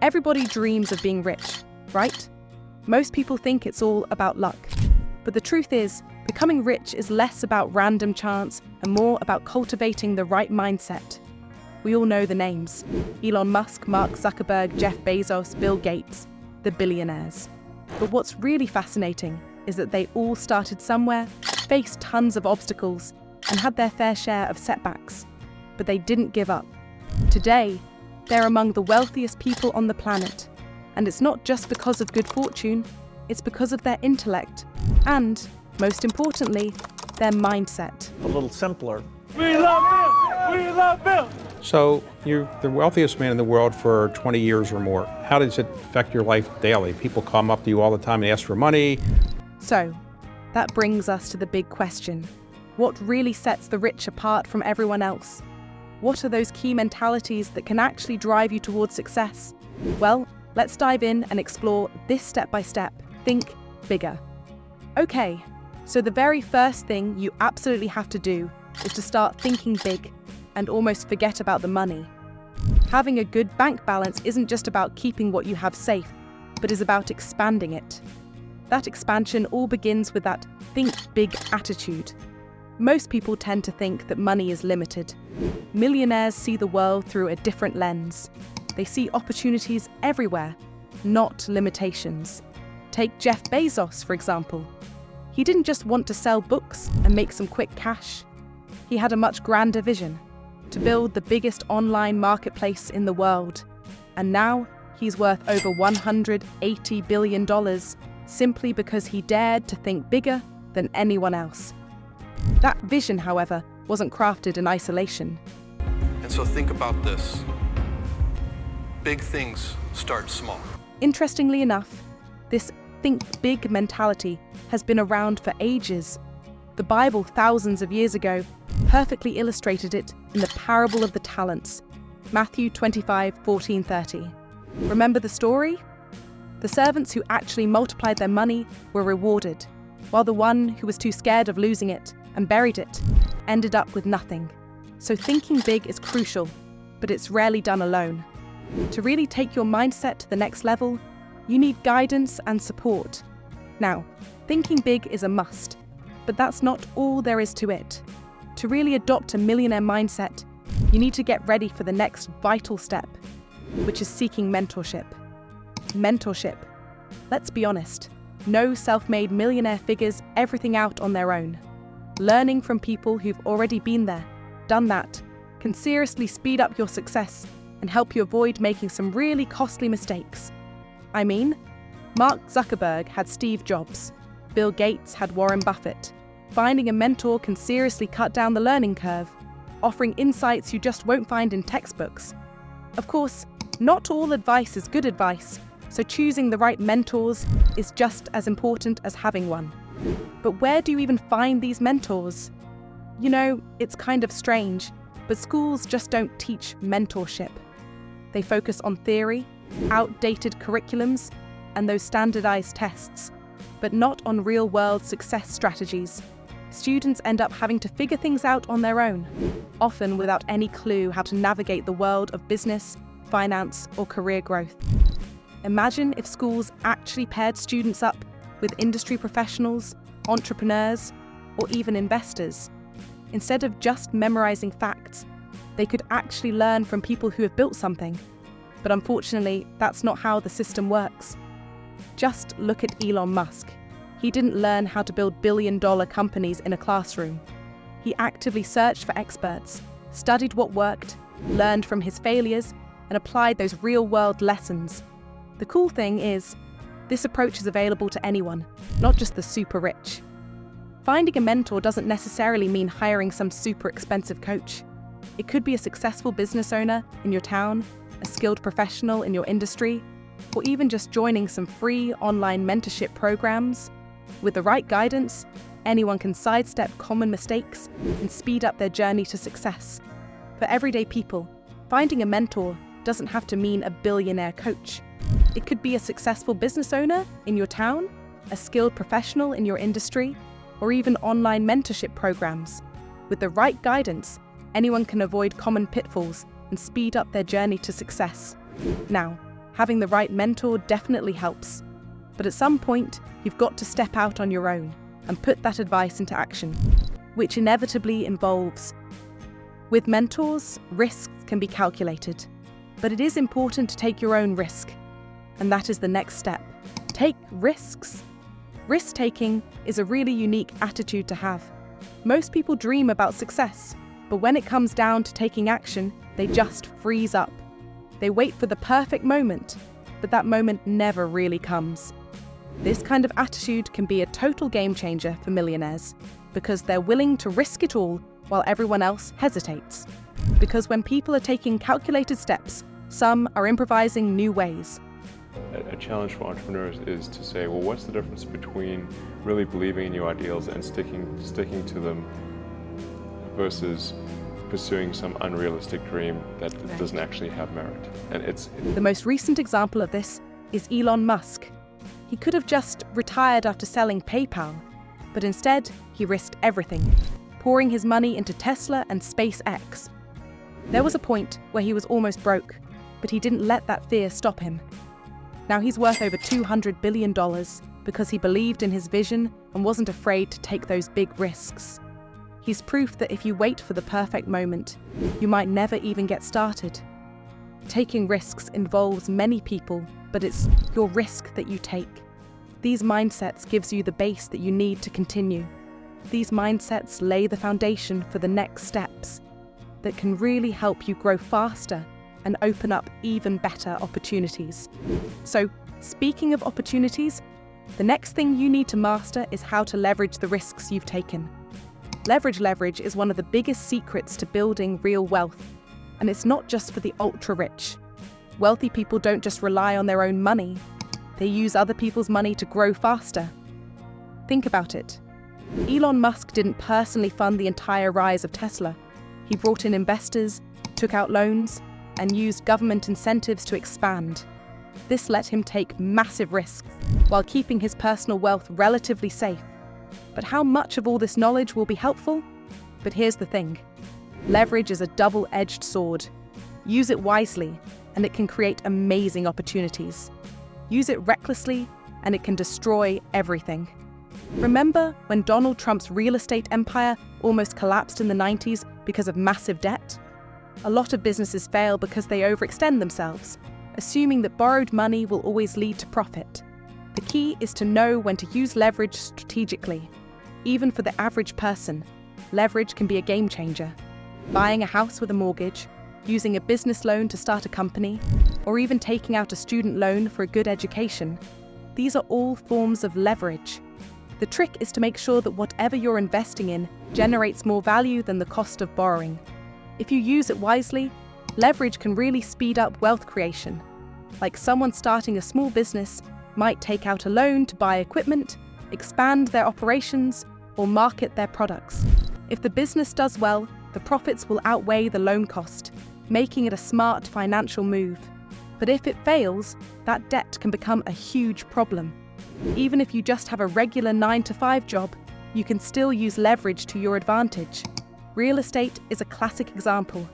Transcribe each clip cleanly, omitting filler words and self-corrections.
Everybody dreams of being rich, right? Most people think it's all about luck. But the truth is, becoming rich is less about random chance and more about cultivating the right mindset. We all know the names: Elon Musk, Mark Zuckerberg, Jeff Bezos, Bill Gates, the billionaires. But what's really fascinating is that they all started somewhere, faced tons of obstacles, and had their fair share of setbacks. But they didn't give up. Today, they're among the wealthiest people on the planet. And it's not just because of good fortune, it's because of their intellect and, most importantly, their mindset. A little simpler. We love Bill! We love Bill! So you're the wealthiest man in the world for 20 years or more. How does it affect your life daily? People come up to you all the time and ask for money. So, that brings us to the big question. What really sets the rich apart from everyone else? What are those key mentalities that can actually drive you towards success? Well, let's dive in and explore this step by step. Think bigger. Okay, so the very first thing you absolutely have to do is to start thinking big and almost forget about the money. Having a good bank balance isn't just about keeping what you have safe, but is about expanding it. That expansion all begins with that think big attitude. Most people tend to think that money is limited. Millionaires see the world through a different lens. They see opportunities everywhere, not limitations. Take Jeff Bezos, for example. He didn't just want to sell books and make some quick cash. He had a much grander vision: to build the biggest online marketplace in the world. And now he's worth over $180 billion simply because he dared to think bigger than anyone else. That vision, however, wasn't crafted in isolation. And so think about this. Big things start small. Interestingly enough, this think big mentality has been around for ages. The Bible, thousands of years ago, perfectly illustrated it in the parable of the talents, Matthew 25:14-30. Remember the story? The servants who actually multiplied their money were rewarded, while the one who was too scared of losing it and buried it ended up with nothing. So thinking big is crucial, but it's rarely done alone. To really take your mindset to the next level, you need guidance and support. Now, thinking big is a must, but that's not all there is to it. To really adopt a millionaire mindset, you need to get ready for the next vital step, which is seeking mentorship. Mentorship. Let's be honest, no self-made millionaire figures everything out on their own. Learning from people who've already been there, done that, can seriously speed up your success and help you avoid making some really costly mistakes. I mean, Mark Zuckerberg had Steve Jobs, Bill Gates had Warren Buffett. Finding a mentor can seriously cut down the learning curve, offering insights you just won't find in textbooks. Of course, not all advice is good advice, so choosing the right mentors is just as important as having one. But where do you even find these mentors? You know, it's kind of strange, but schools just don't teach mentorship. They focus on theory, outdated curriculums, and those standardized tests, but not on real-world success strategies. Students end up having to figure things out on their own, often without any clue how to navigate the world of business, finance, or career growth. Imagine if schools actually paired students up with industry professionals, entrepreneurs, or even investors. Instead of just memorizing facts, they could actually learn from people who have built something. But unfortunately, that's not how the system works. Just look at Elon Musk. He didn't learn how to build billion-dollar companies in a classroom. He actively searched for experts, studied what worked, learned from his failures, and applied those real-world lessons. The cool thing is, this approach is available to anyone, not just the super rich. Finding a mentor doesn't necessarily mean hiring some super expensive coach. It could be a successful business owner in your town, a skilled professional in your industry, or even just joining some free online mentorship programs. With the right guidance, anyone can sidestep common mistakes and speed up their journey to success. For everyday people, finding a mentor doesn't have to mean a billionaire coach. It could be a successful business owner in your town, a skilled professional in your industry, or even online mentorship programs. With the right guidance, anyone can avoid common pitfalls and speed up their journey to success. Now, Having the right mentor definitely helps. But at some point, you've got to step out on your own and put that advice into action, which inevitably involves. With mentors, risks can be calculated, but it is important to take your own risk. And that is the next step. Take risks. Risk-taking is a really unique attitude to have. Most people dream about success, but when it comes down to taking action, they just freeze up. They wait for the perfect moment, but that moment never really comes. This kind of attitude can be a total game changer for millionaires because they're willing to risk it all while everyone else hesitates. Because when people are taking calculated steps, some are improvising new ways. A challenge for entrepreneurs is to say, well, what's the difference between really believing in your ideals and sticking to them versus pursuing some unrealistic dream that doesn't actually have merit? And the most recent example of this is Elon Musk. He could have just retired after selling PayPal, but instead he risked everything, pouring his money into Tesla and SpaceX. There was a point where he was almost broke, but he didn't let that fear stop him. Now he's worth over $200 billion because he believed in his vision and wasn't afraid to take those big risks. He's proof that if you wait for the perfect moment, you might never even get started. Taking risks involves many people, but it's your risk that you take. These mindsets gives you the base that you need to continue. These mindsets lay the foundation for the next steps that can really help you grow faster and open up even better opportunities. So, speaking of opportunities, the next thing you need to master is how to leverage the risks you've taken. Leverage is one of the biggest secrets to building real wealth, and it's not just for the ultra-rich. Wealthy people don't just rely on their own money, they use other people's money to grow faster. Think about it. Elon Musk didn't personally fund the entire rise of Tesla. He brought in investors, took out loans, and used government incentives to expand. This let him take massive risks while keeping his personal wealth relatively safe. But how much of all this knowledge will be helpful? But here's the thing. Leverage is a double-edged sword. Use it wisely, and it can create amazing opportunities. Use it recklessly, and it can destroy everything. Remember when Donald Trump's real estate empire almost collapsed in the 90s because of massive debt? A lot of businesses fail because they overextend themselves, assuming that borrowed money will always lead to profit. The key is to know when to use leverage strategically. Even for the average person, leverage can be a game changer. Buying a house with a mortgage, using a business loan to start a company, or even taking out a student loan for a good education. These are all forms of leverage. The trick is to make sure that whatever you're investing in generates more value than the cost of borrowing. If you use it wisely, leverage can really speed up wealth creation. Like someone starting a small business might take out a loan to buy equipment, expand their operations, or market their products. If the business does well, the profits will outweigh the loan cost, making it a smart financial move. But if it fails, that debt can become a huge problem. Even if you just have a regular 9-to-5 job, you can still use leverage to your advantage. Real estate is a classic example.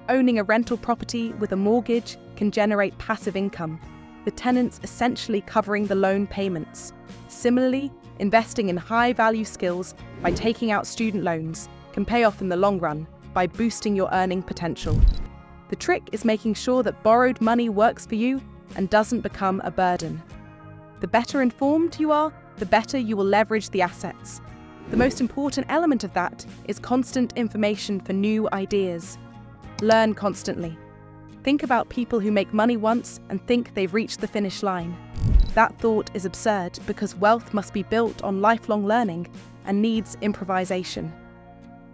Owning a rental property with a mortgage can generate passive income, the tenants essentially covering the loan payments. Similarly, investing in high-value skills by taking out student loans can pay off in the long run by boosting your earning potential. The trick is making sure that borrowed money works for you and doesn't become a burden. The better informed you are, the better you will leverage the assets. The most important element of that is constant information for new ideas. Learn constantly. Think about people who make money once and think they've reached the finish line. That thought is absurd because wealth must be built on lifelong learning and needs improvisation.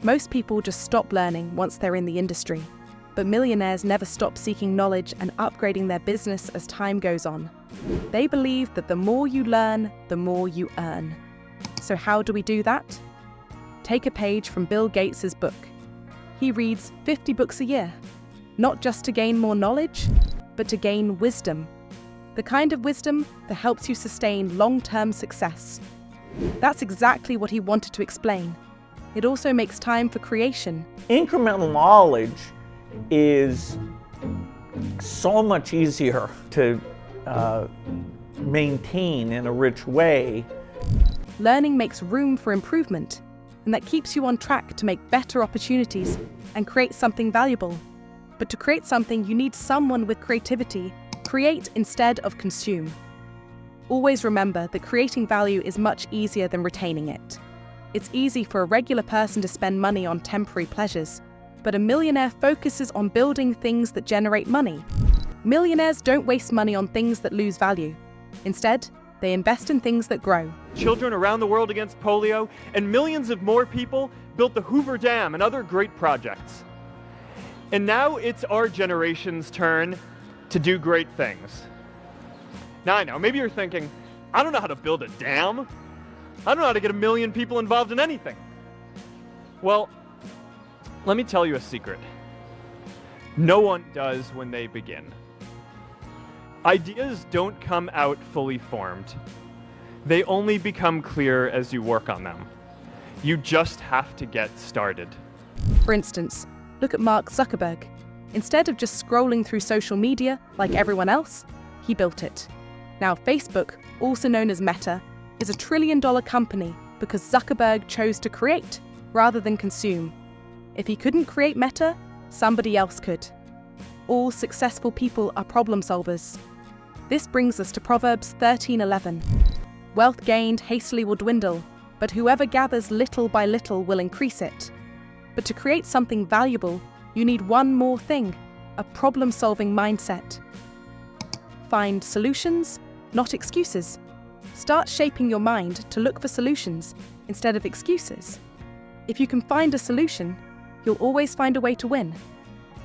Most people just stop learning once they're in the industry, but millionaires never stop seeking knowledge and upgrading their business as time goes on. They believe that the more you learn, the more you earn. So how do we do that? Take a page from Bill Gates's book. He reads 50 books a year, not just to gain more knowledge, but to gain wisdom. The kind of wisdom that helps you sustain long-term success. That's exactly what he wanted to explain. It also makes time for creation. Incremental knowledge is so much easier to maintain in a rich way. Learning makes room for improvement, and that keeps you on track to make better opportunities and create something valuable. But to create something, you need someone with creativity. Create instead of consume. Always remember that creating value is much easier than retaining it. It's easy for a regular person to spend money on temporary pleasures, but a millionaire focuses on building things that generate money. Millionaires don't waste money on things that lose value. Instead, they invest in things that grow. Children around the world against polio, and millions of more people built the Hoover Dam and other great projects. And now it's our generation's turn to do great things. Now I know, maybe you're thinking, I don't know how to build a dam. I don't know how to get 1 million people involved in anything. Well, let me tell you a secret. No one does when they begin. Ideas don't come out fully formed. They only become clear as you work on them. You just have to get started. For instance, look at Mark Zuckerberg. Instead of just scrolling through social media like everyone else, he built it. Now, Facebook, also known as Meta, is a $1 trillion company because Zuckerberg chose to create rather than consume. If he couldn't create Meta, somebody else could. All successful people are problem solvers. This brings us to Proverbs 13:11. Wealth gained hastily will dwindle, but whoever gathers little by little will increase it. But to create something valuable, you need one more thing, a problem-solving mindset. Find solutions, not excuses. Start shaping your mind to look for solutions instead of excuses. If you can find a solution, you'll always find a way to win.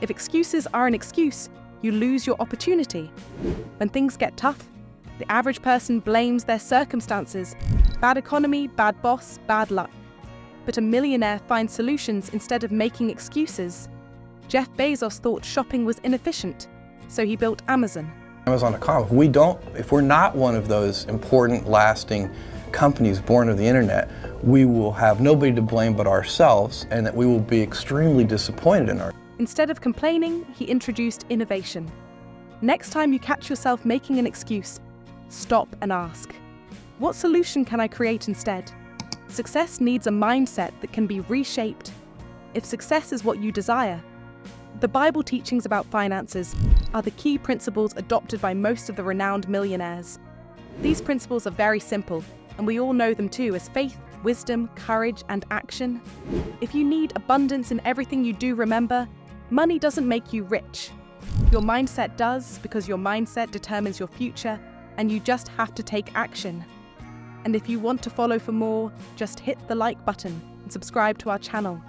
If excuses are an excuse, you lose your opportunity. When things get tough, the average person blames their circumstances. Bad economy, bad boss, bad luck. But a millionaire finds solutions instead of making excuses. Jeff Bezos thought shopping was inefficient, so he built Amazon. Amazon.com. If we're not one of those important, lasting companies born of the internet, we will have nobody to blame but ourselves, and that we will be extremely disappointed in ourselves. Instead of complaining, he introduced innovation. Next time you catch yourself making an excuse, stop and ask, what solution can I create instead? Success needs a mindset that can be reshaped. If success is what you desire, the Bible teachings about finances are the key principles adopted by most of the renowned millionaires. These principles are very simple, and we all know them too, as faith, wisdom, courage, and action. If you need abundance in everything you do, remember, money doesn't make you rich. Your mindset does, because your mindset determines your future, and you just have to take action. And if you want to follow for more, just hit the like button and subscribe to our channel.